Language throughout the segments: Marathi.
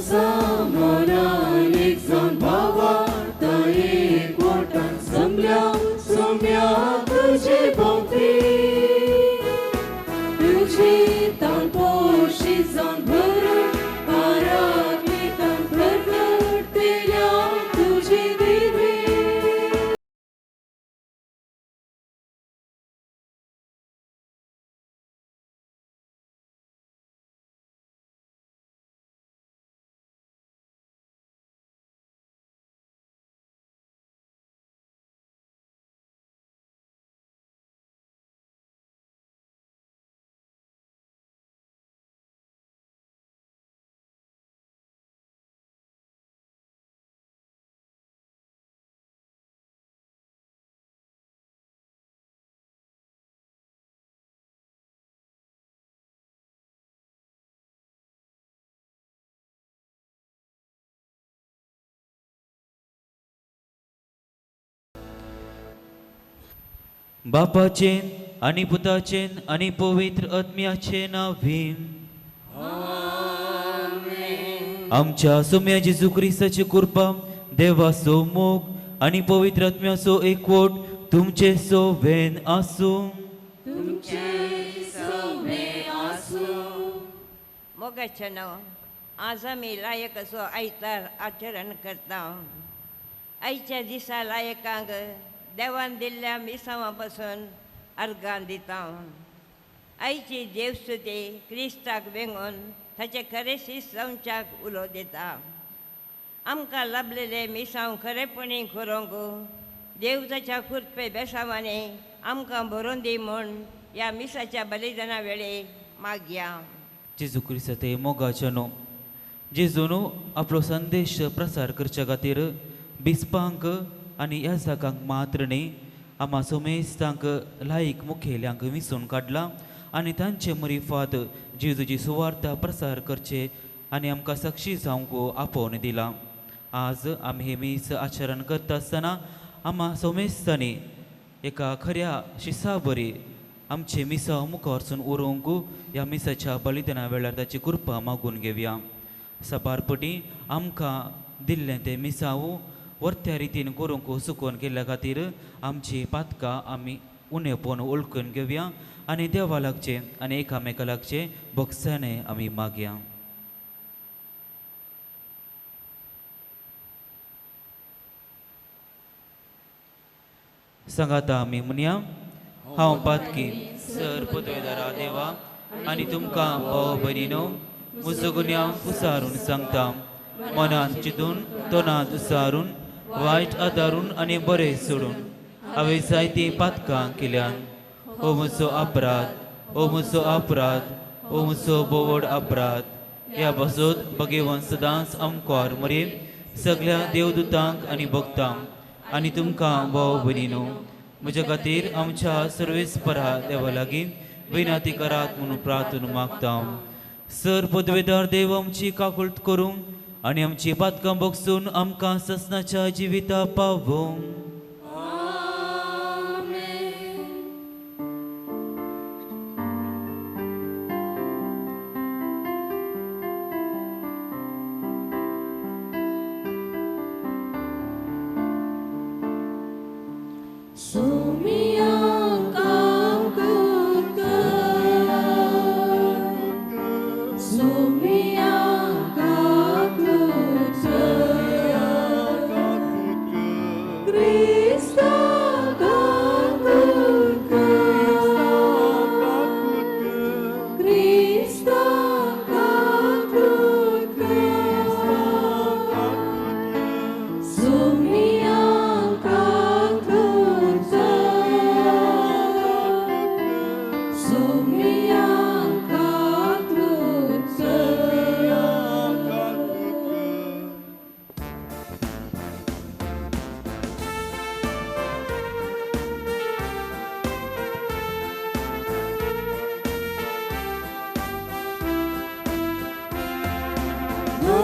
Zamoran एक जाऊन भावार्थ एकवटान सोम्या तुझे भोवती तुझे तान पोशी जाऊन भरून आराधीतान प्रगटतेल्या तुझे दिवे बापाचेन आणि पुताचेन आणि पवित्र आत्म्याचे नावीन आमच्या सोम्या जेजू ख्रिस्ताची कृपा देवाचो मोग आणि पवित्र आत्म्याचो एकवट तुमचे सोबेन आसूं मोगाचे नाव आज आम्ही लायक असो आयतार आचरण करता आयच्या दिसा लायकांक देवान दिल्ल्या मिसावां अर्गां दिता आयची देवस्तुती क्रिस्ताक वेंगून ताचे खरेशी संचाक उलो दिता आमकां लाभलेले मिसांव खरेपणी करूंक देव ताच्या कृपे बेसावांनी आमकां बरोवन दी म्हूण ह्या मिसाच्या बलिदाना वेळी मागया. जेजू क्रिस्ताचे मोगाचे न्हू जेजून आपलो संदेश प्रसार करच्या खातीर बिस्पांक आनी ह्या जागांक मात्र न्ही आम्हा सोमेस्तांक लायक मुखेल्यांक विसरून काडला आनी तांचे मरिफात जेजूची सुवार्ता प्रसार करचे आनी आमकां साक्षी जावंक आपोवन दिला. आज आमी हे मीस आचरण करता आसतना आम्हा सोमेस्तांनी एका खऱ्या शिसा बरी आमचे मिसा मुखार वचून उरोवंक ह्या मिसाच्या बलिदाना वेळार ताची कृपा मागून घेवया. सपारपटी आमकां दिल्लें तें मिसाव वर्त्या रितीन करूंक सुकोवन केल्ल्या खातीर आमची पातकां आमी उणेपण ओळखून घेवया आनी देवा लागचे आनी एकामेका लागचे भोगसाणे आमी मागया. सांगाता आमी म्हणया हांव पातकी सर पदवेदारा देवा आनी तुमकां भाव भयणीनो म्हजो गुन्यांव उसारून सांगता मनांत चिंतून तोंडांत उसारून वायट आदारून आनी बरें सोडून हांवें जायतीं पातकां केल्यान हो म्हजो अपराध हो म्हजो अपराध हो म्हजो बोवड अपराध. ह्या पासून भगेवन सदांच आमकां मरे सगळ्या देवदूतांक आनी भक्तांक आनी तुमकां भाव भयणीनो म्हज्या खातीर आमच्या सर्वेस्परा देवा लागीं विनंती करात म्हणून प्रार्थना मागता. सर पदवेदार देव आमची काकुळट करूं आनी आमची पातकां भोगसून आमकां ससनाच्या जिविता पावों. Great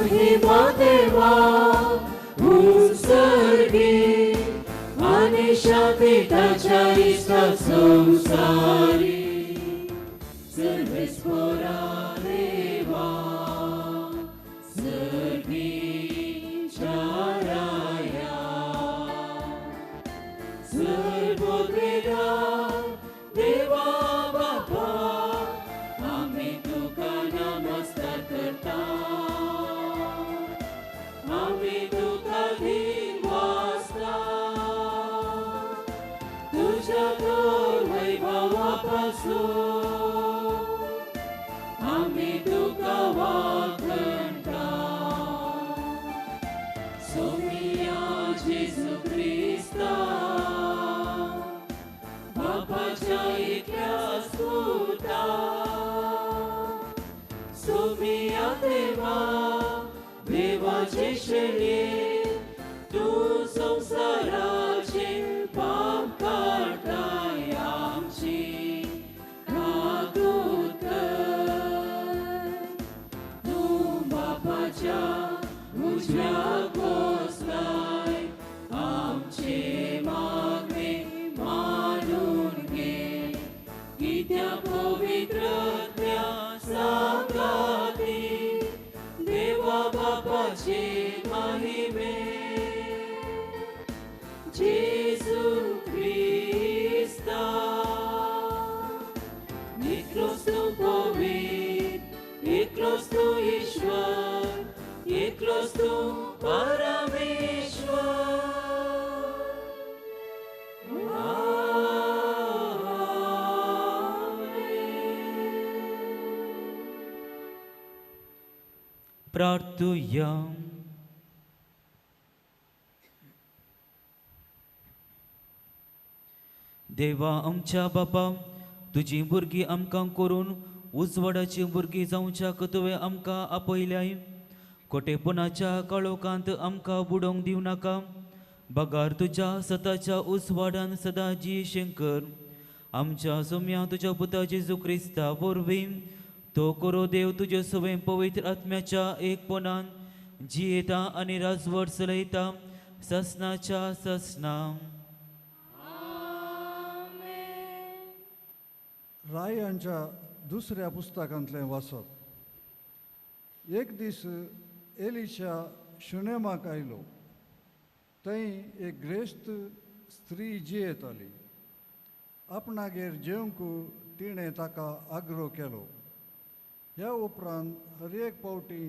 महिमा देवा उत्सर्गी आणि शांती त्याच्या इष्टा संसारी सर्वेश्वरा देवा सर्वीच्या राया सर्वोदया देवा बापा आम्ही तुका नमस्कार करता आम्ही तुका दिन वाचता तुझ्या थोर वैभवापासून आम्ही तुका वाखणता सोमिया जेजू ख्रिस्ता बापाच्या इतक्या स्तुता सोमिया देवा देवाचे शरीर तू संसाराचे पाप काढताय आमची कादूत कर तू बापाच्या उजव्या कोसलाय आमचे मागणे मानून घे की त्या पवित्र त्या सांगाती देवा बापाचे महिमे जेजू ख्रिस्ता एकलोच तू पवित्र एकलोच तू ईश्वर एकलोच तू परमेश्वर प्रार्थूया. देवा आमच्या बापा तुझी भुरगीं आमकां करून उजवाडाची भुरगीं जावच्याक तुवें आमकां आपयल्याय खोटेपणाच्या काळोखांत आमकां बुडोवंक दिवं नाका बगार तुज्या सताच्या उजवाडान सदां जी शंकर आमच्या सोम्या तुज्या पुता जेजू क्रिस्ता वरवीं तो करो देव तुजे सवय पवित्र आत्म्याच्या एकपणान जियेता आनी राजवट चलयता ससनाच्या ससना. रायांच्या दुसऱ्या पुस्तकांतलें वाचप. एक दीस एलिशा शुनेमाक आयलो. थंय एक ग्रेस्त स्त्री जियेताली. आपणागेर जेवंक तिणें ताका आग्रो केलो. ह्या उपरांत हर एक फावटी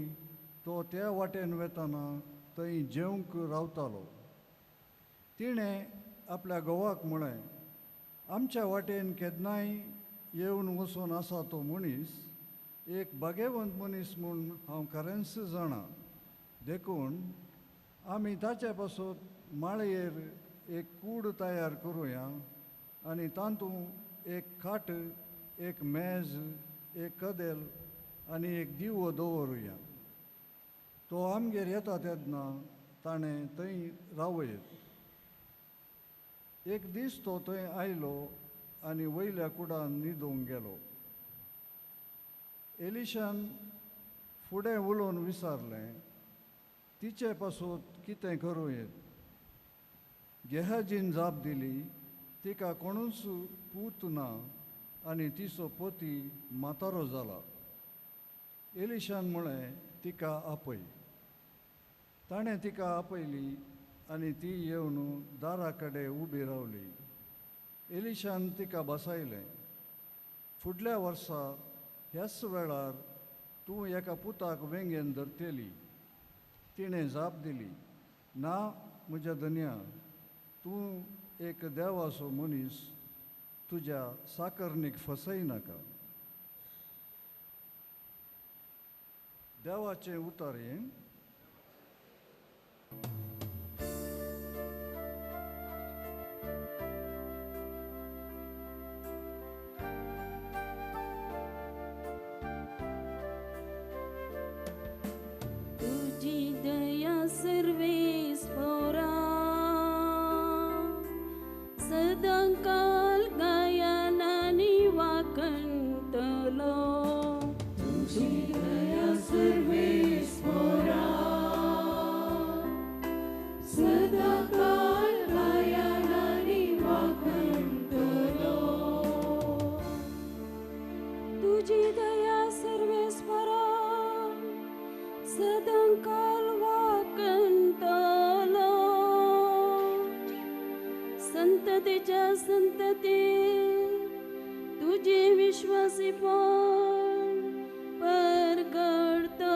तो त्या वाटेन वेताना थंय जेवंक रावतालो. तिणें आपल्या घोवाक म्हळें, आमच्या वाटेन केन्नाय येवन वचून आसा तो मनीस एक भाग्यवंत मनीस म्हूण हांव खरेंच जाणा. देखून आमी ताचे पासून माळयेर एक कूड तयार करुया आनी तातूंत एक खाट एक मेज एक कदेल आनी एक दिवो दवरुया. तो आमगेर येता तेन्ना ताणें थंय रावयत. एक दीस तो थंय आयलो आनी वयल्या कुडान न्हिदूंक गेलो. एलिशान फुडें उलोवन विचारलें, तिचे पासून कितें करूं? गेहाजीन जाप दिली, तिका कोणूच पूत ना आनी तिचो पती म्हातारो जाला. एलिशान म्हळें, तिका आपय. ताणें तिका आपयली आनी ती येवन दारा कडेन उबी रावली. एलिशान तिका बसयलें. फुडल्या वर्सा ह्याच वेळार तूं एका पुताक वेंगेन धरतली. तिणें जाप दिली, ना म्हज्या धन्या, तूं एक देवाचो मनीस, तुज्या साकरणीक फसयनाका. देवाचें उतारें. तुझी दया सर्वेस्परा सदांकाल गायनानी वाकणतलो. तुझी दया सर्वेस्परा विश्वासीपण परगडतलो.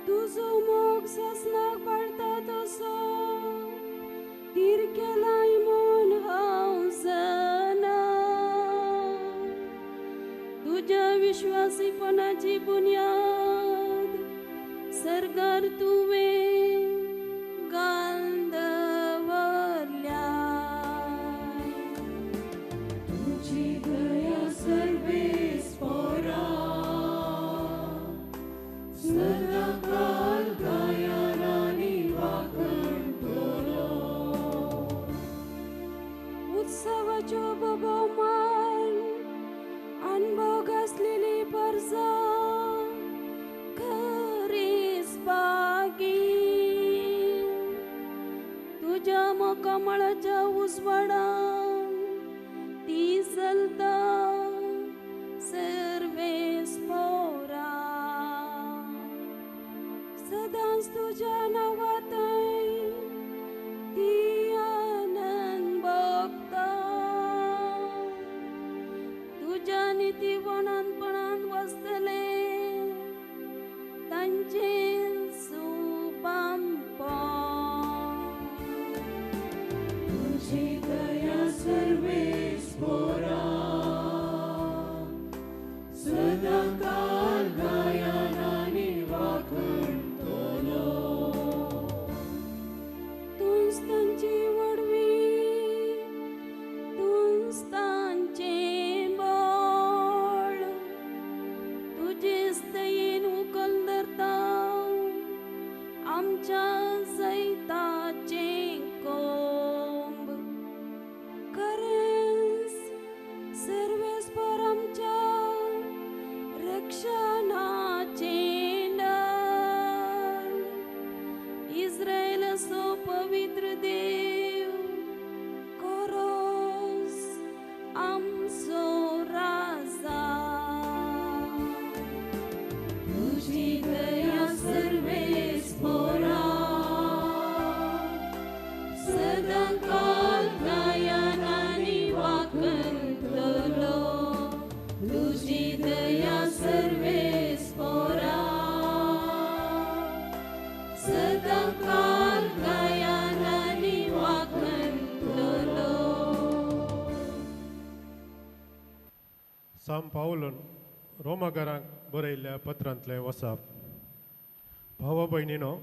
तुजो मोग ससनाक पाळटा तसो तिरकेलाय म्हूण हांव जाणा. तुज्या विश्वासीपणाची बुन्याद सरकार तुवें घालून दवरल्या. तुजी दया सर्वेस्परा सदांकाळ गायन आनी वाखणटलो. उत्सवाच्यो बोबोमान अनभोग आसलेली परसा खरीच बागी. तुज्या मोकमळाच्या उजवाडान ती चलता सर्वेस्परा. सदांच तुज्या नांवांतय ती आनंद भोगता. तुज्या नितीवणानपणान वसतले तांचे सुपामपण. तुजी दया सर्वेस्परा सदांकाळ गायन आनी वाखणटलो. तुंच तांची वडवी तुंच तांचें बळ. तुजेच दयेन उखल धरता आमच्या जैताचें कोंब. खरेंच सर्वेस्पर आमच्या रक्षणाचें नाल. इस्रायेलाचो पवित्र देव कोरोस आमचो राजा. तुजी दया सर्वेस्परा सदांकाळ गायन आनी वाखणटलो. तुजी दया सर्वेस्परा सदांकाळ गायन आनी वाखणटलो. सांत पावलोन रोमाकारांक बरयल्ल्या पत्रांतलें वचप. भाव भयणीनो,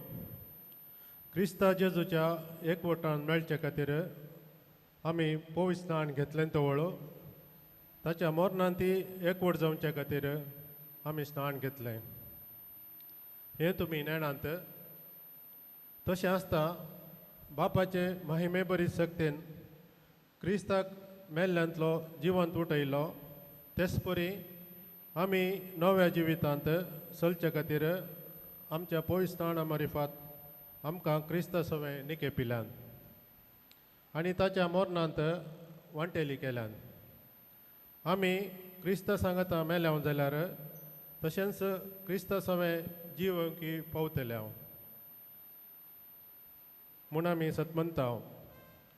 क्रिस्ता जेजूच्या एकवटान मेळचे खातीर आमी पवित्र स्नान घेतलें तवळो ताच्या मरणान ती एकवट जावचे खातीर आमी स्नान घेतलें. हें तुमी नेणांत. तशें आसता बापाचे महिमे बरी सक्तीन क्रिस्ताक मेल्ल्यांतलो जिवंत उठयलो तेच परी आमी नव्या जिवितांत चलचे खातीर आमच्या पवित्र स्नाना मार्फत आमकां क्रिस्ता सवें निकेपिल्यान आनी ताच्या मरणांत वांटेली केल्यान. आमी क्रिस्ता सांगाता मेल्याव जाल्यार तशेंच क्रिस्ता सवें जिवंकी पावतल्या म्हूण आमी सतमंता.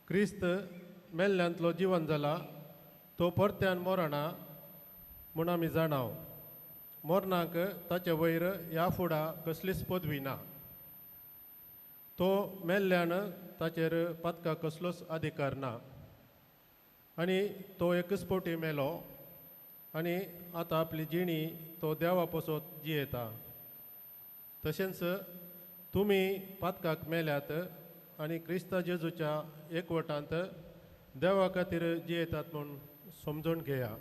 क्रिस्त मेल्ल्यांतलो जिवन जाला तो परत्यान मरणा म्हूण आमी जाणाव. मरणाक ताचे वयर ह्या फुडा कसलीच पदवी ना. तो मेल्ल्यान ताचेर पदका कसलोच अधिकार ना आनी तो एकच पोटी मेलो आनी आतां आपली जिणी तो देवा पसत जियेता. तशेंच तुमी पदकाक मेल्यात आनी क्रिस्ता जेजूच्या एकवटांत देवा खातीर जियेतात म्हूण समजून घेया.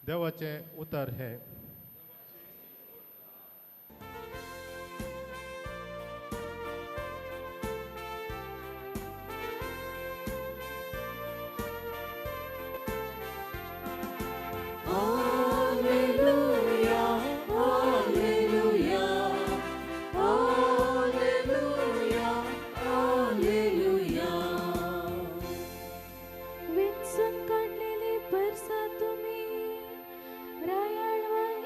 देवाचें उतर हें. वेचून काडलेली परसा तुमी रायाळ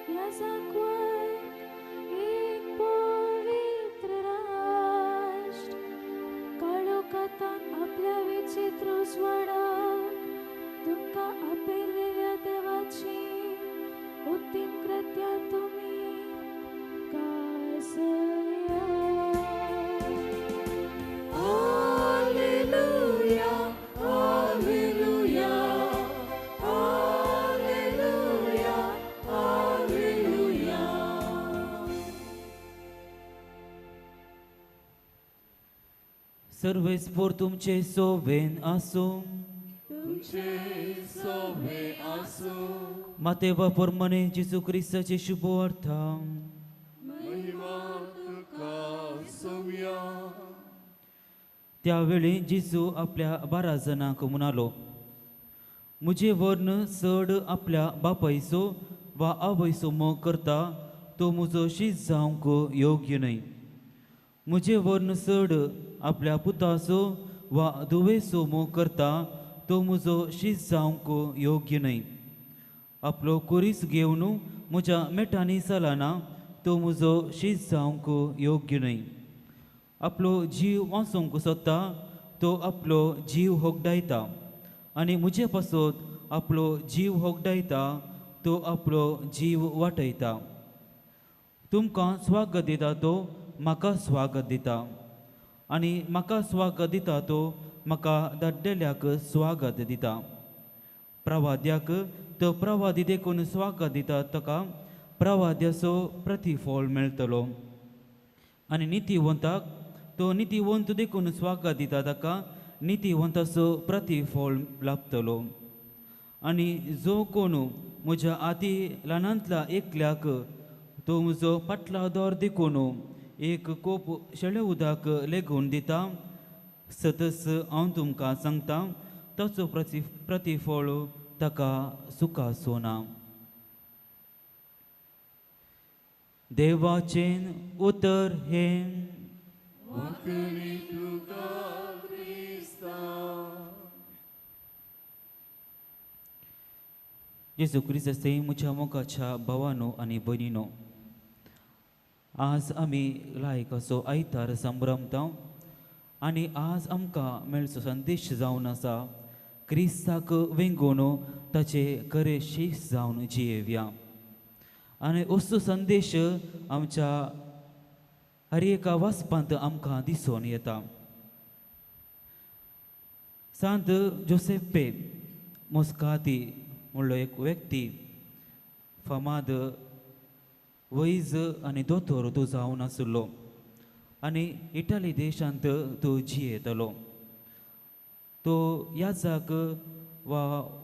सर्वेस पोर तुमचे सोवेन आसूं मातेवा पोरमने जेजू क्रिस्ताचे शुभवार्ता त्यावेळी जेजू आपल्या 12 जणांक म्हणालो, मुझे वर्ण चड आपल्या बापायचो वा आवयचो मोग करता तो म्हजो शीज जावंक योग्य न्हय. मुझे वर्ण चड आपल्या पुताचो वा धुवेचो मोग करता तो म्हजो शीज जावंक योग्य न्हय. आपलो कुरीस घेवन म्हज्या मेटांनी चलना तो म्हजो शीज जावंक योग्य न्हय. आपलो जीव वाचोवंक सोदता तो आपलो जीव होगडायता आनी म्हजे पासत आपलो जीव होगडायता तो आपलो जीव वाटयता. तुमकां स्वागत दिता तो म्हाका स्वागत दिता आनी म्हाका स्वागत दिता तो म्हाका धाडलेल्याक स्वागत दिता. प्रवाद्याक तो प्रवादी देखून स्वागत दिता ताका प्रवाद्याचो प्रतिफळ मेळटलो आनी नितीवंताक तो नितीवंत देखून स्वागत दिता ताका नितीवंताचो प्रतिफळ लाभतलो. आनी जो कोण म्हज्या आदी ल्हानांतल्या एकल्याक तो म्हजो पाटलादोर देखून एक कोप शेळे उदक लेगून दिता सतस हांव तुमकां सांगता ताचो प्रतिफळ ताका सुखाचो ना. देवाचें उतर हें जेजू क्रिस्ताचे म्हज्या मोगाच्या भावानो आनी भयणीनो, आज आमी लायकाचो आयतार संभ्रमता आनी आज आमकां मेळचो संदेश जावन आसा क्रिस्ताक वेंगून ताचे खरे शीस जावन जियेवया. आनी असो संदेश आमच्या हर एका वाचपांत आमकां दिसून येता. सांत जोसेफे मोस्काती म्हणलो एक व्यक्ती फामाद वैज आनी दोतोर तो जावन आसलो आनी इटाली देशांत तो जियेतलो. तो याजाक वा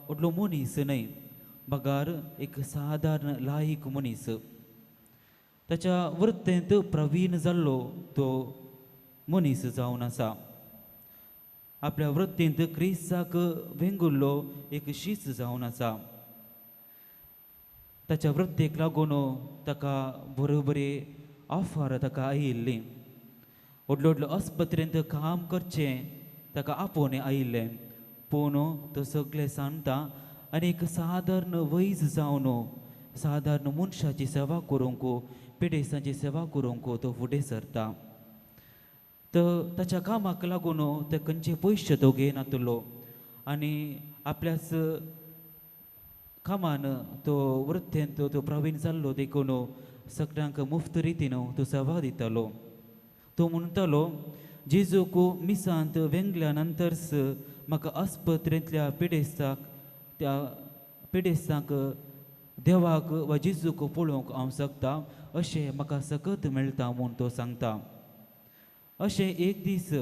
व्हडलो मनीस न्हय, बगार एक सादारण लायक मनीस. ताच्या वृत्तेंत प्रवीण जाल्लो तो मनीस जावन आसा. आपल्या वृत्तेंत क्रिस्ताक वेंगुल्लो एक शीस जावन आसा. ताच्या वृत्तेक लागून ताका बरोबरी ऑफर ताका आयिल्ली. व्हडलो व्हडलो आस्पत्रेंत काम करचें ताका आपोवणें आयिल्लें, पूण तो सगळें सांगता आनी एक सादारण वैज जावन सादारण मनशाची सेवा करूंक पिडेसांची सेवा करूंक तो फुडें सरता. तर ताच्या कामाक लागून ते खंयचे पयशे तो घेयनातलो आनी आपल्याच कामान तो वृत्तेंत तो प्रवीण जाल्लो देखून सगळ्यांक मुफ्त रितीन तो सेवा दितालो. तो म्हणटालो, जेजूक मिसांत वेंगल्या नंतरच म्हाका आस्पत्रेंतल्या पिडेस्तांक देवाक वा जेजूक पळोवंक हांव शकता अशें म्हाका सकत मेळटा म्हूण तो सांगता. अशें एक दीस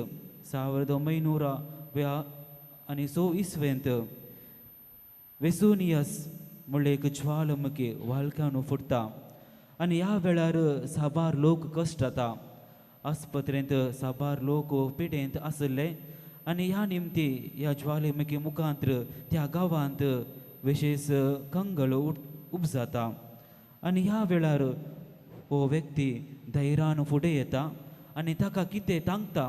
1926 इसवेंत वेसुनियस म्हणले एक ज्वालामुखी वाळक्यान फुटता आनी ह्या वेळार साबार लोक कश्ट जाता. आस्पत्रेंत साबार लोक पिडेंत आसले आनी ह्या निमती ह्या ज्वालामुखी मुखांत्र त्या गांवांत विशेष कंगळ उपजाता. आनी ह्या वेळार हो व्यक्ती धैर्यान फुडें येता आनी ताका कितें तांगता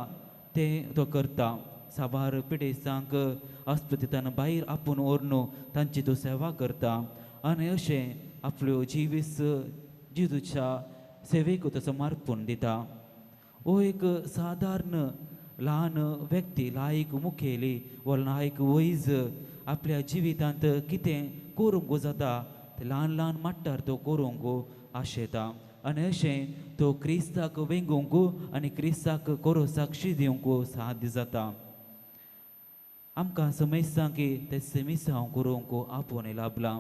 तें तो करता. साबार पिडेस्तांक आस्पत्रेंतल्यान भायर आपूण व्हरून तांची तो सेवा करता आनी अशें आपल्यो जिवीस जेजूच्या सेवेक तो समर्पण दिता. हो एक सादारण ल्हान व्यक्ती लायक मुखेली वा लायक वैज आपल्या जिवितांत कितें करूंक जाता ते ल्हान ल्हान माट्टार तो करूंक आशेता आनी अशें तो क्रिस्ताक वेंगूंक आनी क्रिस्ताक कोरो साक्षी दिवंक साध्य जाता. आमकां समजता की ते मिसांव करूंक आपोवन लाभला.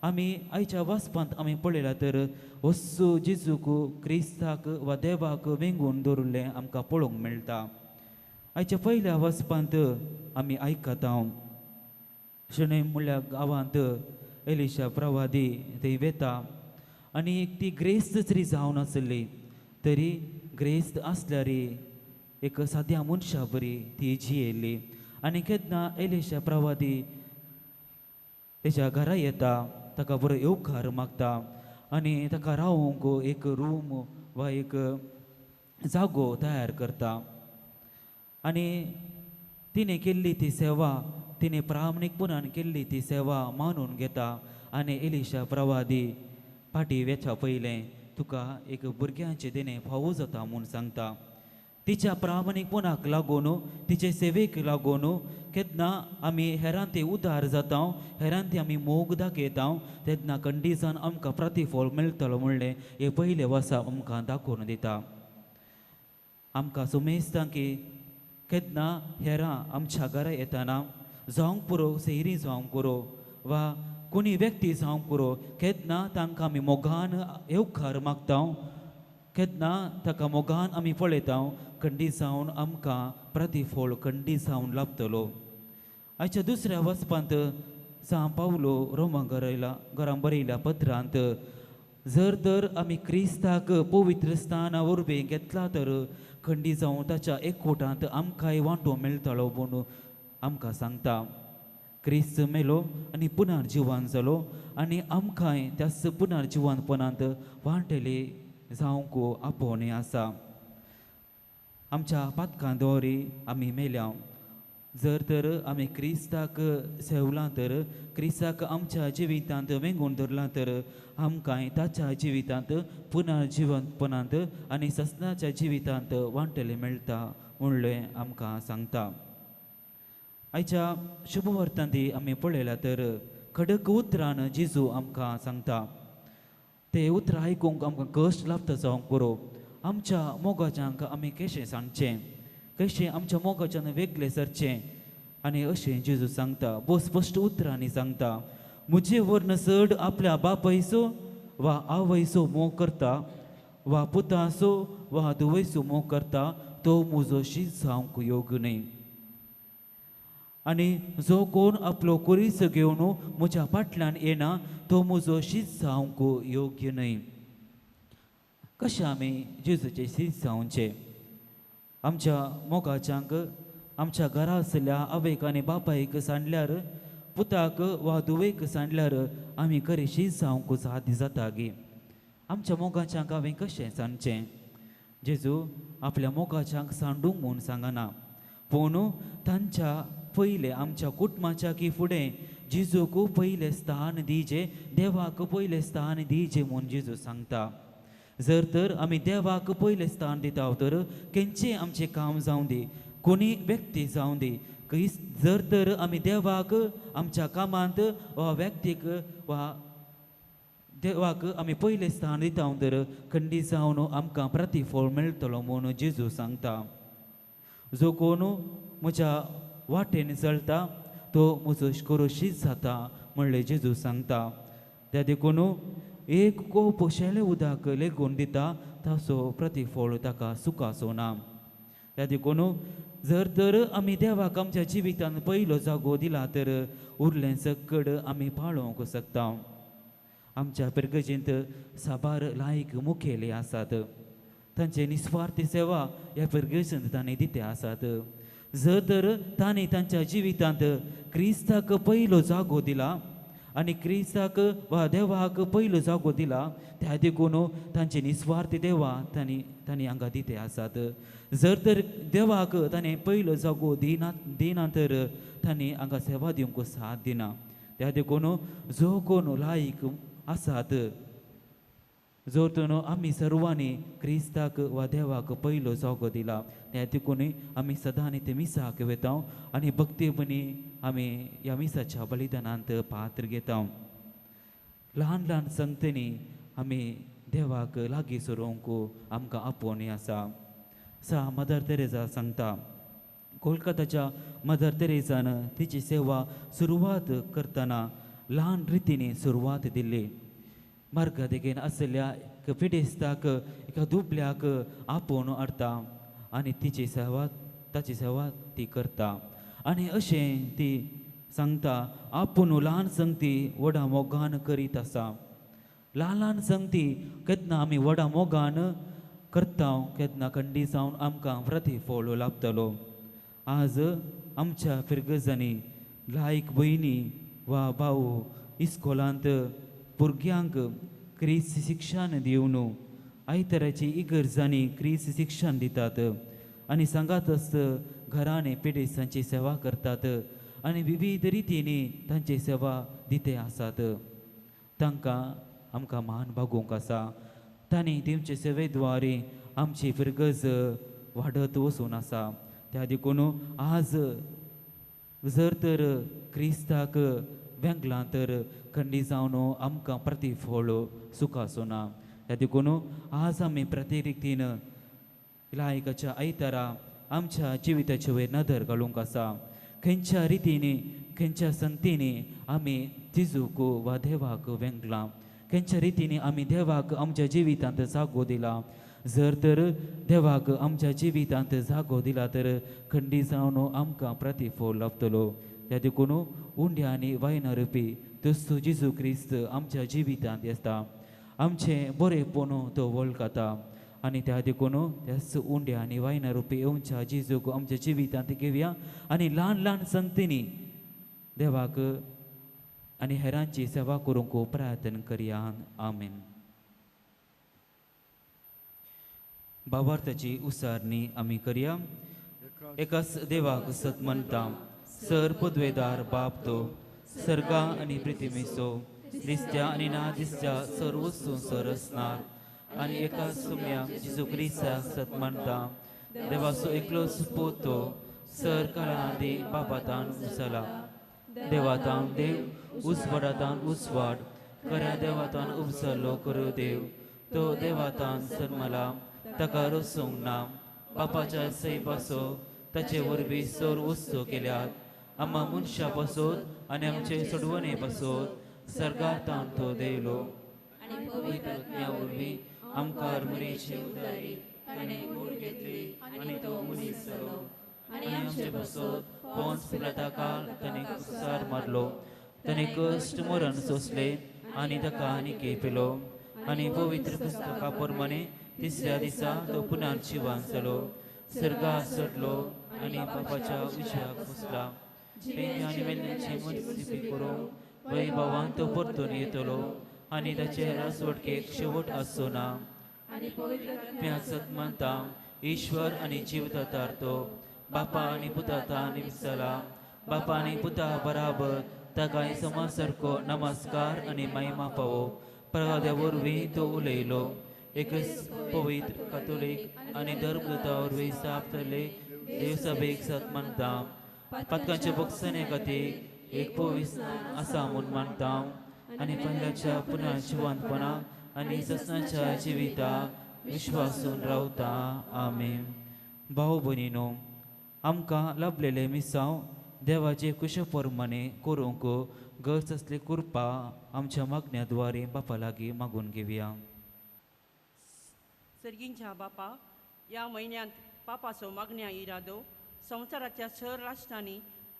आमी आयच्या वाचपांत आमी पळयला तर वस्सू जेजूक क्रिस्ताक वा देवाक वेंगून दवरलें आमकां पळोवंक मेळटा. आयच्या पयल्या वचपांत आमी आयकता शणै म्हणल्या गांवांत एलिशा प्रवादी थंय वेता आनी ती ग्रेस्त जरी जावन आसली तरी ग्रेस्त आसल्यार एक साद्या मनशा बरी ती जियेली आनी केन्ना एलिशा प्रवादी तेच्या घरा येता ताका बरो येवकार मागता आनी ताका रावूंक एक रूम वा एक जागो तयार करता आनी तिणें केल्ली ती सेवा तिणें प्रामाणीकपणान केल्ली ती सेवा मानून घेता आनी एलिशा प्रवादी फाटी वेच्या पयलें तुका एक भुरग्यांचे देणें फावो जाता म्हूण सांगता तिच्या प्रामाणीकपणाक लागून तिचे सेवेक लागून केन्ना आमी हेरांती उदार जाता हेरांती आमी मोग दाखयता तेन्ना खंडीसान आमकां प्रतिफळ मेळटलो म्हणलें हे पयले वर्सा आमकां दाखोवन दिता आमकां सुमेजता की केन्ना हेरां आमच्या घरा येतना जावंक पुरो सैरी जावंक पुरो वा कोणी व्यक्ती जावंक पुरो केन्ना तांकां आमी मोगान येवकार मागता केन्ना ताका मोगान आमी पळयता खंडी जावन आमकां प्रतिफळ खंडी जावन लाभतलो आयच्या दुसऱ्या वचपांत सा पावलो रोमा घरां बरयल्या पत्रांत जर तर आमी क्रिस्ताक पवित्र स्थाना वरवीं घेतला तर खंडी जावन ताच्या एकवटांत आमकांय वांटो मेळटलो म्हूण आमकां सांगता क्रिस्त मेलो आनी पुनर्जिवान जालो आनी आमकांय त्याच पुनर्जिवानपणांत वांटेले जावंक आपोवणें आसा आमच्या पातकां दोरी आमी मेल्या जर तर आमी क्रिस्ताक सेवलां तर क्रिस्ताक आमच्या जिवितांत वेंगून धरलां तर आमकांय ताच्या जिवितांत पुनर्जिवनपणांत आनी ससनाच्या जिवितांत वांटेले मेळटा म्हणलें आमकां सांगता आयच्या शुभवर्तांती आमी पळयल्या तर खडक उतरान जेजू आमकां सांगता ते उतर आयकूंक आमकां कश्ट लाभता जावंक पुरो आमच्या मोगाच्यांक आमी कशें सांगचें कशें आमच्या मोगाच्यान वेगळें सरचें आनी अशें जेजू सांगता भोव स्पश्ट उतरांनी सांगता म्हजे वर्ण चड आपल्या बापायचो वा आवयचो मोग करता वा पुताचो वा धुवयचो मोग करता तो म्हजो शीत जावंक योग्य न्ही आनी जो कोण आपलो कुरीस घेवन म्हज्या फाटल्यान येना तो म्हजो शीत जावंक योग्य न्ही कशें आमी जेजूचें शीत जावचें आमच्या मोगाच्यांक आमच्या घरा आसल्या आवयक आनी बापायक सांडल्यार पुताक वा धुवेक सांडल्यार आमी खरें शीत जावंक सादी जाता गी आमच्या मोगाच्यांक हांवें कशें सांगचें जेजू आपल्या मोगाच्यांक सांडूंक म्हूण सांगना पूण तांच्या पयले आमच्या कुटुंबाच्या की फुडें जेजूक पयलें स्थान दिजें देवाक पयलें स्थान दिजें म्हूण जेजू सांगता जर तर आमी देवाक पयलें स्थान दिता तर खंयचें आमचें काम जावं दी कोणी व्यक्ती जावं दी जर तर आमी देवाक आमच्या कामांत वा व्यक्तीक वा देवाक आमी पयलें स्थान दिता तर खंडी जावन आमकां प्रतिफळ मेळटलो म्हूण जेजू सांगता जो कोण म्हज्या वाटेन चलता तो म्हजो करो शीत जाता म्हणलें जेजू सांगता त्या देखून एक कोप शेळे उदक लेगून दिता ताचो प्रतिफळ ताका सुखाचो ना त्या देखून जर तर आमी देवाक आमच्या जिवितांत पयलो जागो दिला तर उरलें सकड आमी पाळोवंक शकता आमच्या पिरगजींत साबार लायक मुखेले आसात तांचे निस्वार्थी सेवा ह्या पिरगजींत तांणी दिते आसात जर तर तांणी तांच्या जिवितांत क्रिस्ताक पयलो जागो दिला आनी क्रिस्ताक वा देवाक पयलो जागो दिला त्या देखून तांचे निस्वार्थी देवा तांणी हांगा दिते आसात जर तर देवाक ताणें पयलो जागो दिना तर तांणी हांगा सेवा दिवंक साथ दिना त्या देखून जो कोण लायक आसात जो तर आमी सर्वांनी क्रिस्ताक वा देवाक पयलो जागो दिला त्या देखून आमी सदांच ते मिसाक वेता आनी भक्तीपणी आमी ह्या मिसाच्या बलिदानांत पात्र घेता ल्हान ल्हान संगतींनी आमी देवाक लागीं सरोवंक आमकां आपोवणी आसा सा मदर तेरेसा सांगता कोलकाताच्या मदर तेरेसान तिची सेवा सुरवात करतना ल्हान रितींनी सुरवात दिल्ली मार्ग देगेन आसल्या पिडेस्ताक एका दुबल्याक आपोवन हाडटा आनी तिची सेवा ताची सेवा ती करता आनी अशें ती सांगता आपूण ल्हान संगती व्हडा मोगान करीत आसा ल्हान ल्हान संगती केन्ना आमी व्हडा मोगान करता केन्ना खंडी जावन आमकां प्रतिफळ लाभतलो आज आमच्या फिरगजांनी लायक भयणी वा भाऊ इस्कोलांत भुरग्यांक क्रिस्त शिक्षण दिवन आयतराची इगर्जांनी क्रिस्त शिक्षण दितात आनी सांगात घरांनी पेडेसांची सेवा करतात आनी विविध रितींनी तांची सेवा दिते आसात तांकां आमकां मान बागोवंक आसा तांणी तेंचे सेवेद्वारे आमची फिरगज वाडत वचून आसा त्या देखून आज जर तर क्रिस्ताक वेंगला तर खंडी जावन आमकां प्रतिफळ सुखाचो ना त्या देखून आज आमी प्रत्येक रितीन लायकाच्या आयतारा आमच्या जिविताचे वयर नदर घालूंक आसा खंयच्या रितींनी खंयच्या संतींनी आमी जिजूक वा देवाक वेंगला खंयच्या रितींनी आमी देवाक आमच्या जिवितांत जागो दिला जर तर देवाक आमच्या जिवितांत जागो दिला तर खंडी जावन आमकां प्रतिफळ लाभतलो त्या देखून उंड्या आनी वायना रुपी तस्तो जिजू क्रिस्त आमच्या जिवितांत येता आमचें बरेपण तो वळखता आनी त्या देखून त्याच उंड्या आनी वायना रुपी येवच्या जिजूक आमच्या जिवितांत घेवया आनी ल्हान ल्हान संगतींनी देवाक आनी हेरांची सेवा करूंक प्रार्थना करया आमेन भावार्थाची उसारणी आमी करया एकाच देवाक सत म्हणटा सर पदवेदार बाप तो सर्गा आनी पृथ्वीचो दिसत्या आनी ना दिसत्या सर वस्तू सर असणार आनी एका सुम्या जिजू क्रिस्ताक सत म्हणटा देवाचो एकलोच पोतो सर काळांदी बापातान उसला देवातान देव उसवाडातान उसवाड खऱ्या देवातान उपसलो करू देव तो देवातान सन्मला ताका रसूंक ना बापाच्या सै पासो ताचे वरवीं सर वस्तू केल्यात आम्हा मनशा पासोत आनी आमचे सोडवणे पासोत सर्गातान तो देयलो आनी पवित्र आत्म्या वरवीं आमकां मरेची उदारी ताणें कूड घेतली आनी तो मनीस जालो आनी आमचे पासोत पोंच पिलाता काल ताणें कुसार मारलो ताणें कश्ट मरण सोंसले आनी ताका आनीक पेलो आनी पवित्र पुस्तका प्रमाणे तिसऱ्या दिसा तो पुनर जिवान जालो सर्गाक चडलो आनी बापाच्या उज्याक बसला आनी वेल्ल्यांची मनसिबी करूं वैभवान तो परतून येतलो आनी ताचे रासवडकेक शेवट आसचो ना आनी पवित्र सत म्हणटा ईश्वर आनी जीवदातार तो बापा आनी पुताता निमसला बापा आनी पुता बराबर ताकाय समा सारको नमस्कार आनी महिमा पावो प्रगाद्या वरवीं तो उलयलो एकच पवित्र कातोलीक आनी धर्मदूता वरवीं सापतले देवसभेक सत म्हणटा पातकांच्या बक्षणे खातीर एक पवित्र आसा म्हूण मानता आनी पहिल्याच्या पुन्हा जिवंतपणा आनी ससनाच्या जिविता विश्वासून रावता आमेन भाव भयणीनो आमकां लाभलेले मिसांव देवाचे कुशप्रमाणे करूंक गरज असली कृपा आमच्या मागण्याद्वारे बापा लागीं मागून घेवया सर्गींच्या बापा या महिन्यांत पापाचो मागण्या इरादो संवसाराच्या सर राष्ट्रांनी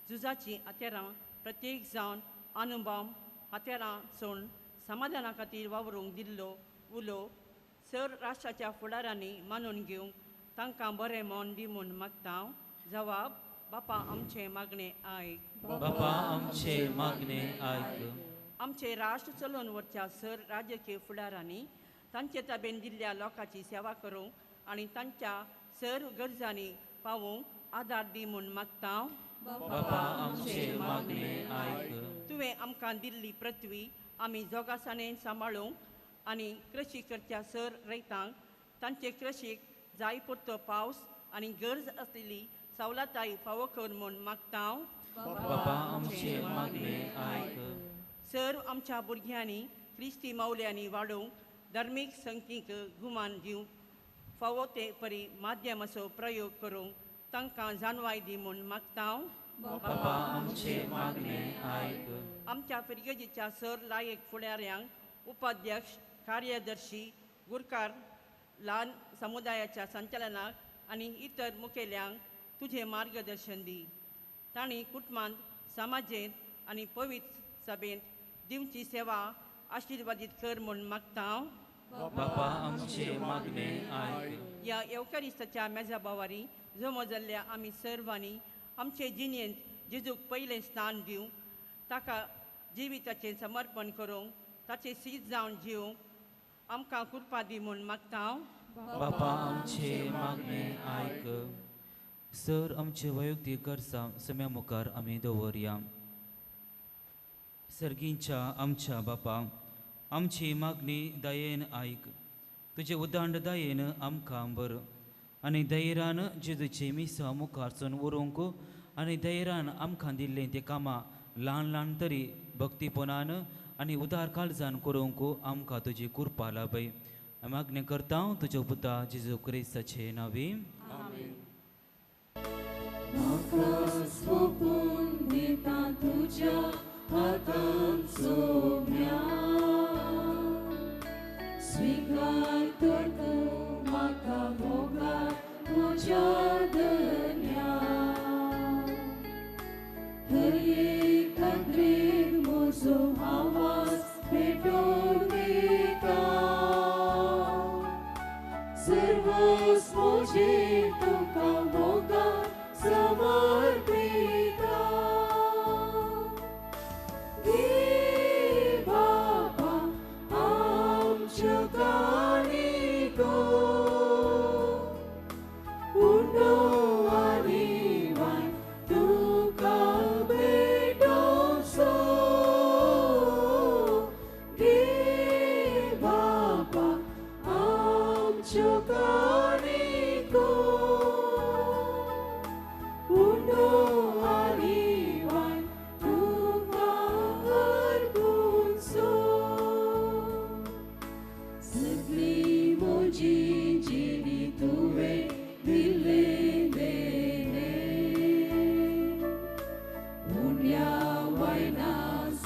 झुजाची हात्यारां प्रत्येक जावन अणुबाम हात्यारां सोडून समाधाना खातीर वावरूंक दिल्लो उलो सर राष्ट्राच्या फुडाऱ्यांनी मानून घेवंक तांकां बरें मन दी म्हूण मागता जवाब बापा आमचे मागणे आयक बापा आमचे मागणे आयक आमचे राष्ट्र चलोवन व्हरच्या सर राजकीय फुडाऱ्यांनी तांचे ताबेन दिल्ल्या लोकांची सेवा करूंक आनी तांच्या सर गरजांनी पावोवंक आदार दी म्हूण मागता बापा आमचे मागणे आयक तुवें आमकां दिल्ली पृथ्वी आमी जोगासाणेन सांबाळूंक आनी कृशी करच्या सर रयतांक तांचे कृशीक जाय पुरतो पावस आनी गरज आसलेली सवलताय फावो कर म्हूण मागता बापा आमचे मागणे आयक सर आमच्या भुरग्यांनी क्रिस्ती मौल्यांनी वाडोवंक धर्मीक संगतीक घुमान दिवंक फावो ते परी माध्यमाचो प्रयोग करूंक तांकां जाणवाय दी म्हूण मागता बापा आमचे मागणे आयक आमच्या पिरगेजीच्या सर लायक फुडाऱ्यांक उपाध्यक्ष कार्यदर्शी गुरकार ल्हान समुदायाच्या संचालनाक आनी इतर मुखेल्यांक तुझे मार्गदर्शन दी. तांणी कुटुंबांत समाजेंत आनी पवित्र सभेंत दिवची सेवा आशिर्वादीत कर म्हूण मागता हांव. बापा आमचे मागणे आयक. ह्या येवकारिस्ताच्या मेजा बावारी जमो जाल्ल्या आमी सर्वांनी आमचे जिणेंत जेजूक पयलें स्थान दिवं, ताका जिविताचें समर्पण करूंक, ताचें सीत जावन जिवंक आमकां कृपा दी म्हूण मागता हांव. बापा आमचे मागणे आयक. सर आमचे वैयक्तीक गरजा सम्या मुखार आमी दवरया. सर्गींच्या आमच्या बापा, आमची मागणी दयेन आयक. तुजे उदांड दयेन आमकां बर आनी धैर्यान जेजूची मिसां मुखारसून व्हरूंक आनी धैर्यान आमकां दिल्लें तें कामां ल्हान ल्हान तरी भक्तीपणान आनी उदार काळजान करूंक आमकां तुजी कृपा लाभय. मागणें करता तुज्या पुता जेजू क्रिस्ताचे नांवी. म्हाका सोपून दिता तुज्या हातांत सोम्या, स्वीकार कर तूं म्हाका मोगान म्हज्या धन्या. हर एक खात्रेर म्हजो आवाज पेटोवन दिता, सर्वस्व म्हजें तुका मोगान समर्पिता. घे बाबा आमच्यो काणिको, उंडो आनी वायट तुका भेटोवचो. घे बाबा आमच्यो काणिको, उंडो आनी वायट तुका अर्पूचो. सगळी म्हजी जिणी तुवें दिल्लें देणे, उण्या वायना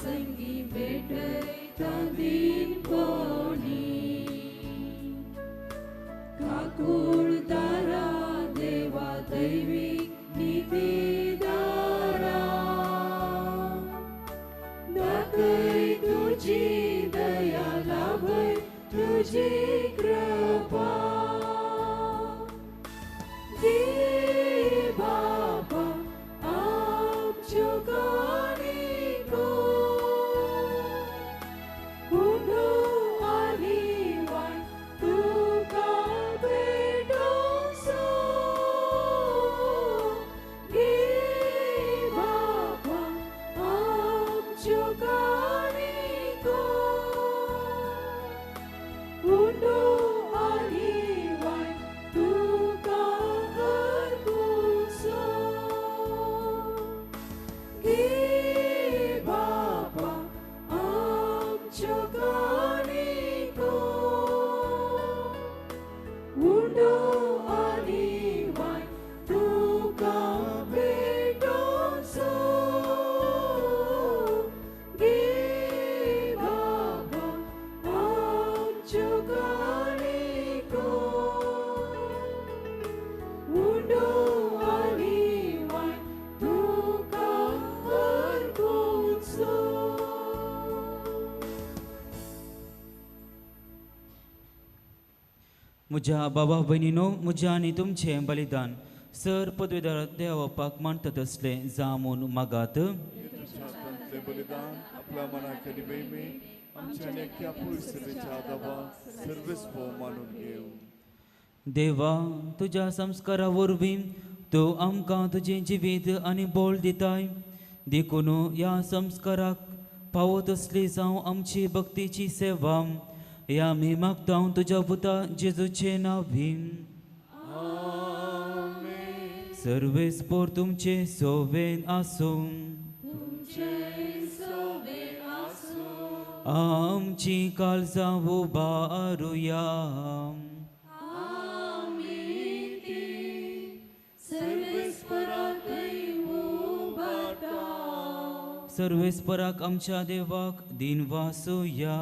संगी भेटयता दिनपणी. काकूळदारा देवा दैवीक नितीदारा, दाखय तुजी दया लाभय तुजी कृपा. घे बाबा आमच्यो काणिको, उंडो आनी वायट तुका भेटोवचो. घे बाबा आमच्यो काणिको, उंडो आनी वायट तुका अर्पूचो. घे बाबा आमच्यो काणिको, उंडो आनी वायट तुका भेटोवचो. घे बाबा आमच्यो काणिको, उंडो आनी वायट तुका अर्पूचो. म्हज्या बाबा भयणीनो, म्हजें आनी तुमचें बलिदान सर पदवीदार देवपाक मानता तसलें जामून मागात. शास्त्रांतलें बलिदान आपल्या मनाक नेहमी आमच्या नेक्या पुरुषेच्या आदाबा सर्वस्व मानून घेऊ. देवा, तुज्या संस्कारा वरवीं तूं आमकां तुजें जिवीत आनी बोळ दिताय. देखून ह्या संस्काराक पावत असली जावं आमची भक्तीची सेवा ह्या आमी मागता तुज्या पुता जेजूचे नांवी. सर्वेस्पोर तुमचे सोवेन आसूं. आमची काळजां उबारुया. सर्वेस्पराक आमच्या देवाक दिन वासुया.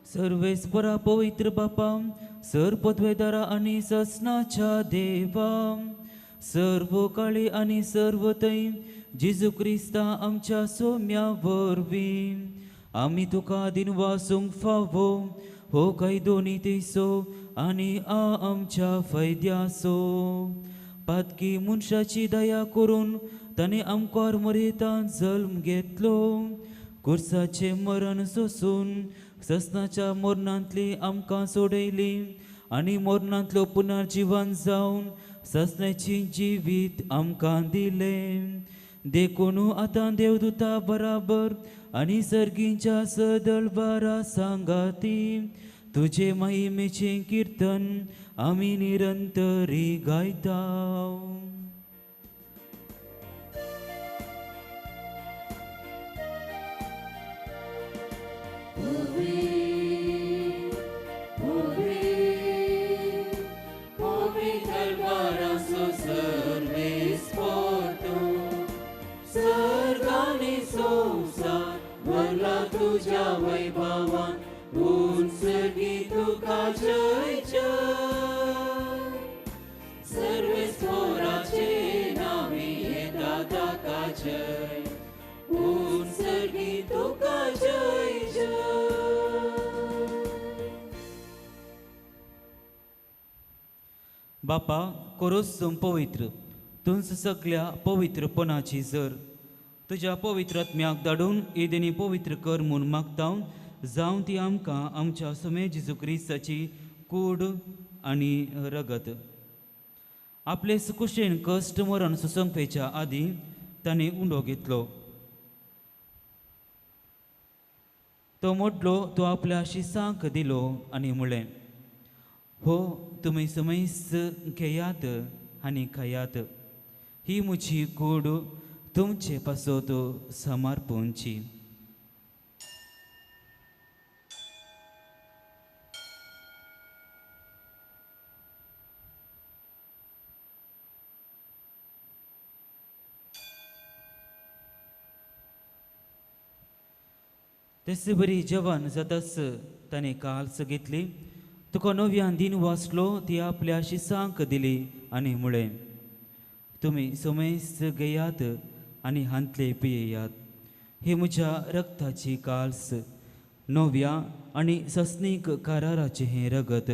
सर्वेस्परा पवित्र बापा, सरपदवेदारा आणि ससनाच्या देवा सर्व काळी आणि सर्व तै जेजू क्रिस्ता आमच्या सोम्या वरवीं आमी तुका दिन वासूंक फावो हो काय दोनी तेसो आनी आमच्या फैद्यासो पातकी मनशाची दया करून ताणे आमकां मरेतान जल्म घेतलो कुर्साचे मरण सोसून ससनाच्या मरणांतली आमकां सोडयली आनी मरणांतलो पुनर्जीवन जावन ससण्याची जिवीत आमकां दिलें देखून आतां देवदूता बराबर आनी सर्गींच्या सदळबारा सांगाती तुजे महिमेचें कीर्तन आमी निरंतरी गायता तुझ्या वैभवान उंचगी तुका जय जय सर्वेस्वराचे नावी येता ताका जय उंचगी तुका जय जय. बापा कोरोस पवित्र तुंच सगळ्या पवित्रपणाची जर तुझ्या पवित्र आत्म्याक धाडून येदेनी पवित्र कर म्हूण मागता जावं ती आमकां आमच्या सुमे जेजू क्रिस्ताची कूड आनी रगत आपले सुकुशेन कश्ट मरण सुसंपेच्या आदीं ताणें उंडो घेतलो तो मोडलो तो आपल्या शिसांक दिलो आनी म्हळें हो तुमी समयस घेयात आनी खायात ही म्हजी कूड तुमचे पासत समर्पणची. तेच बरी जवान जाताच ताणें काल्स घेतली तुका नव्यान दिन वाचलो ती आपल्या शिसांक दिली आनी म्हळें तुमी समयस घेयात आनी हांतले पियेयात ही म्हज्या रक्ताची काल्स नव्या आनी सस्नीक काराराचें हें रगत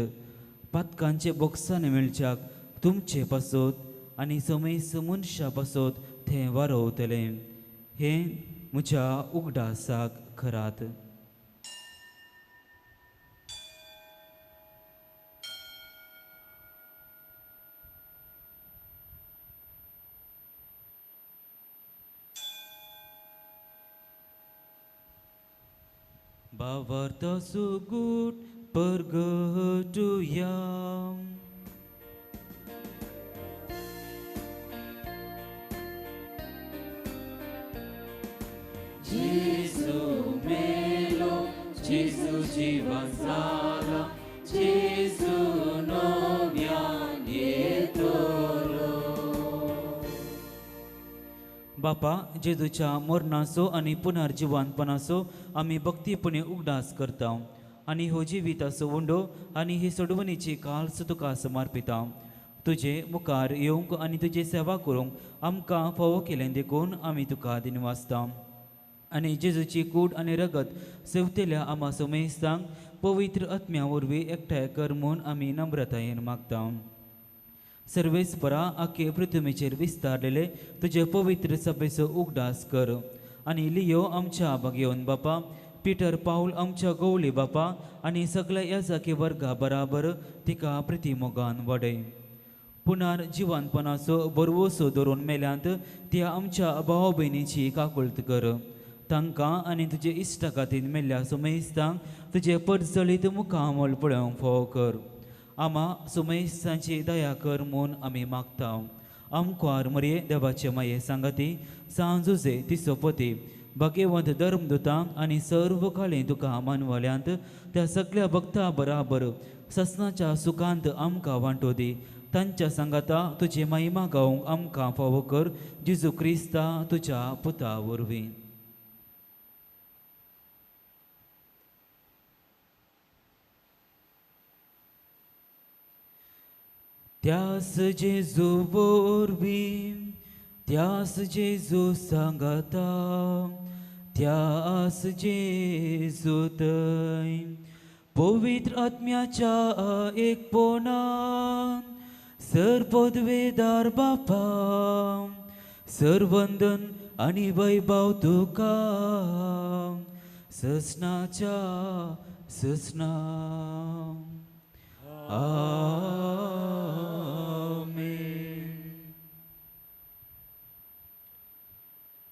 पातकांचे बोक्सान मेळच्याक तुमचे पासत आनी समयस मनशा पासत थें वारोवतलें हें म्हज्या उगडासाक Kharat. Bavarta sugut pergeduya Jesu melo, Jesu jivan zala, Jesu novian yetolo. बापा जेजूच्या मरणाचो आनी पुनर्जिवानपणाचो आमी भक्तीपणे उगडास करता आनी हो जिविताचो वंडो आनी ही सोडवणीची काल्स तुका समर्पिता तुजे मुखार येवंक आनी तुजी सेवा करूंक आमकां फावो केलें देखून आमी तुका दिनवासता आनी जेजूची कूड आनी रगत सेवतेल्या आमा समेस्तांक पवित्र आत्म्या वरवीं एकठांय कर म्हूण आमी नम्रतायेन मागता. सर्वेस्परा आखे पृथ्वीचेर विस्तारलेले तुजे पवित्र सभेचो उगडास कर आनी लियो आमच्या बागेवन बापा पिटर पाऊल आमच्या गवळी बापा आनी सगळ्या याजाकी वर्गा बराबर तिका प्रितीमोगान वाडय. पुनार जिवानपणाचो बरवोसो धरून मेल्यांत त्या आमच्या भाव भयणीची काकुळट कर तांकां आनी तुजे इश्टा खातीर मेल्ल्या सुमेस्तांक तुजे पडचळीत मुखामोल पळोवंक फाव कर. आमा सुमेस्तांची दया कर म्हूण आमी मागता. आमकां मरे देवाचे माये सांगाती सांजुजे तिसोपती भगवंत धर्मदुतांक आनी सर्व काळी तुका मानवल्यांत त्या सगळ्या भक्तां बराबर ससनाच्या सुखांत आमकां वांटो दी. तांच्या सांगाता तुजी महिमा गावंक आमकां फावो कर जेजू क्रिस्ता तुज्या पुता वरवीं. त्यास जेजू वरवीं त्यास जेजू सांगाता त्यास जेजू थंय पवित्र आत्म्याच्या एकपणान सरपदवेदार बापा सरवंदन आनी वैभव तुका ससनाच्या ससना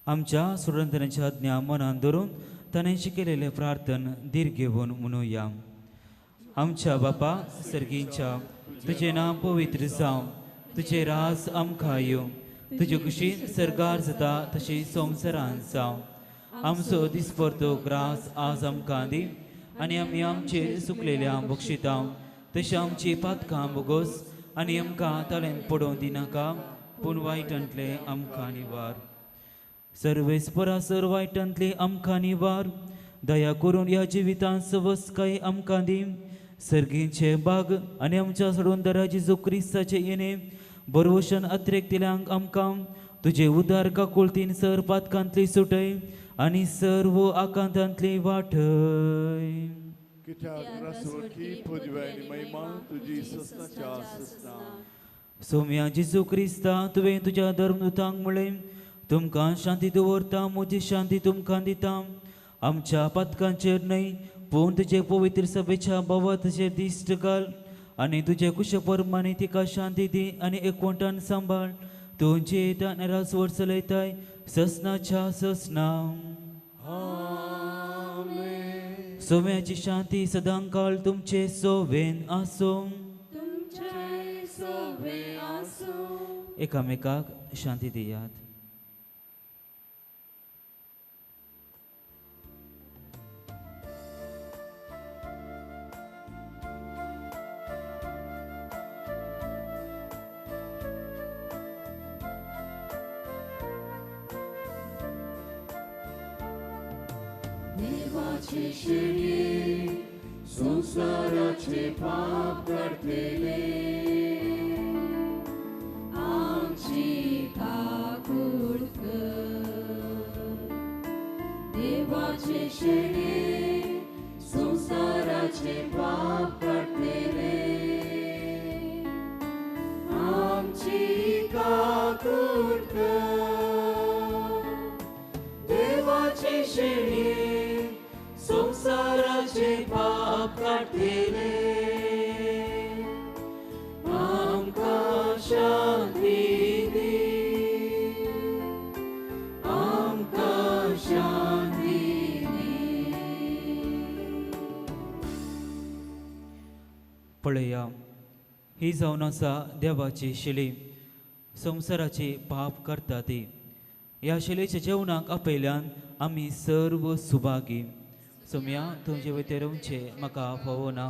आमच्या सुरंतनाच्या आज्ञा मनान धरून ताणें शिकयलेले प्रार्थन दीर्घ घेवन म्हणुया. आमच्या बापा सर्गींच्या तुझें नांव पवित्र जावं तुझें राज आमकां येवं तुजे कुशीन सरकार जाता तशी संवसारांत जावं. आमचो दिसपरतो ग्रास आज आमकां दी आनी आमी आमचेर सुकलेल्या बक्षिता तशी आमची पातकां बोगोस आनी आमकां ताळेन पडोवं दिनाका पूण वायटांतले आमकां निवार. सर्वेस्परा सर वायटांतले आमकां निवार दया करून ह्या जिवितांत सवस्काय आमकां दी. सर्गींचे बाग आनी आमच्या सोडून जेजू क्रिस्ताचे येणे बरवशन अत्रेक्तिल्यांक आमकां तुजे उदार काकुळतीन सर पातकांतली सुटय आनी सर्व आकांतांतली वाटय. कित्याक रसवकी पदवी आनी महिमा तुजी ससनाच्या ससना. सोम्या जेजू क्रिस्ता तुवें तुज्या धर्मदूतांक म्हळें तुमकां शांती दवरता म्हजी शांती तुमकां दिता. आमच्या पातकांचेर न्हय पूण तुजे पवित्र सभेच्या बोवाताचेर दिश्ट घाल आनी तुजे कुशपर्मांनी तिका शांती दी आनी एकवटान सांबाळ. तुजे येता स्वर चलयताय ससनाच्या ससना. सोम्याची शांती सदांकाळ तुमचे सोवेन आसूं. एकामेकाक शांती दियात. देवाचे शेळये संसाराचे पाप काढलेले आमची काकूळ देवाचे शेळये संसाराचे पाप काढलेले आमची काकूळ देवाचे शेळये संसाराचे पाप काढलेले आमकां शांती दी आमकां शांती दी. पळया ही जावन आसा देवाची शिली संवसाराचे पाप करता ती. ह्या शिलेच्या जेवणाक आपयल्यान आमी सर्व सुभागी. सोम्या तुमचे वैतेरूंचे म्हाका फावो ना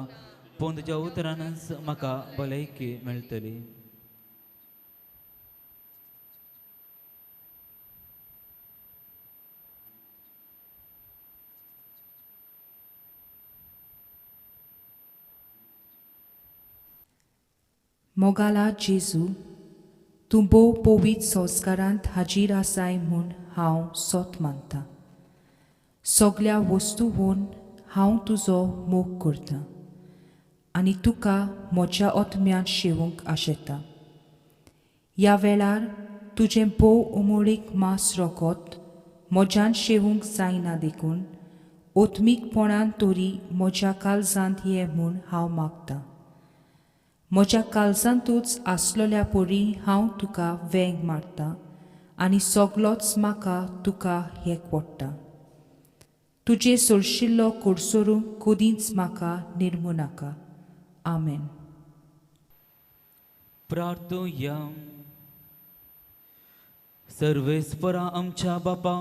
पूण तुज्या उतरानच म्हाका भलायकी मेळटली. मोगाला जेजू तूं भोव पवित्र संस्कारांत हाजीर आसाय म्हूण हांव सोत मानतां. सगळ्या वस्तूंवन हांव तुजो मोग करतां आनी तुका म्हज्या आत्म्यांत शेवूंक आशेतां. ह्या वेळार तुजें भोव उमळीक मास रोगोत म्हज्यान शेवूंक जायना देखून ओत्मीकपणान तरी म्हज्या काळजांत ये म्हूण हांव मागतां. म्हज्या काळजांतूच आसलोल्या परी हांव तुका वेंग मारतां आनी सगळोच म्हाका तुका हेक पडटा. तुजे सोडशिल्लो कोडसोरू कदींच म्हाका निर्मू नाका. आमेन. प्रार्थुया. सर्वेस्परा आमच्या बापा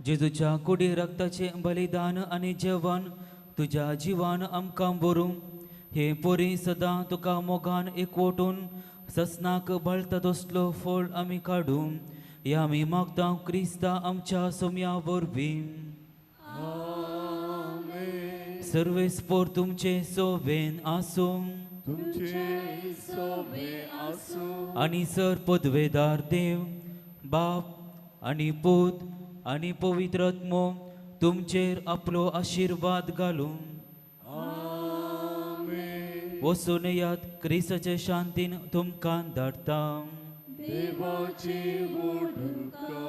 जेजूच्या कुडी रक्ताचे बलिदान आनी जेवण तुज्या जिवान आमकां भरूं हे पोरी सदां तुका मोगान एकवटून ससनाक बळटा तसलो फळ आमी काडूं हे आमी मागता क्रिस्ता आमच्या सोम्या वरवीं. सर्वेस्पोर तुमचे सोवेन आसूं. तुमचे सोबे आसूं आणि सर पदवेदार देव बाप आणि पूत आणि पवित्र आत्मो तुमचेर आपलो आशीर्वाद घालून वचून याद क्रिस्ताचे शांतीन तुमकां धाडटा. देवाची वडणुका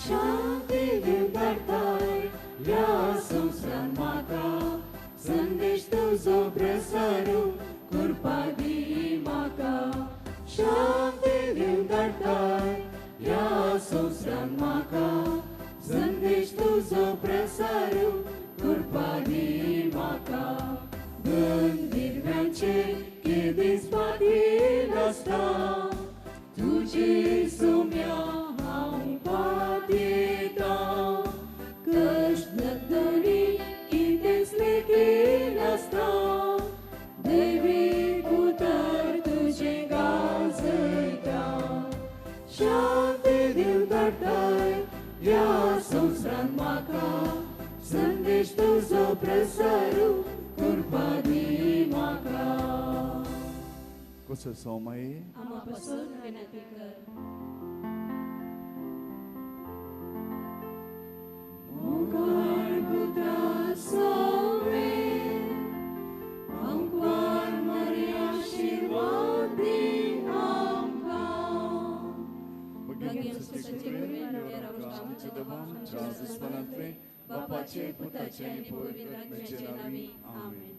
शांती दिवताय या संवसारांत म्हाका संदेश तुजो प्रसारू करपा दी म्हाका. शांती दिवताय या संवसारांत म्हाका संदेश तुजो प्रसारू करपा दी म्हाका. गंध दिव्यांचे केदीस पाती नासता तुजे सोम्या हांव पातयेता. कश्ट नदरी कितेंच लेखी नासता देवी उतर तुजे गाजयता. शांती दिवताय या संवसारांत म्हाका संदेश तुजो प्रसारू करपा दी म्हाका. कसो सोमाई आम्हा पासून विनंती कर. ओंकार पुत्रा सोवे आमकां मरी आशीर्वाद दी आमकां. बगीन सचिव आमचे दबाम जास स्मरणांतले बापाचे पुताचे आणि पवित्र आत्म्याचे नावी आमेन.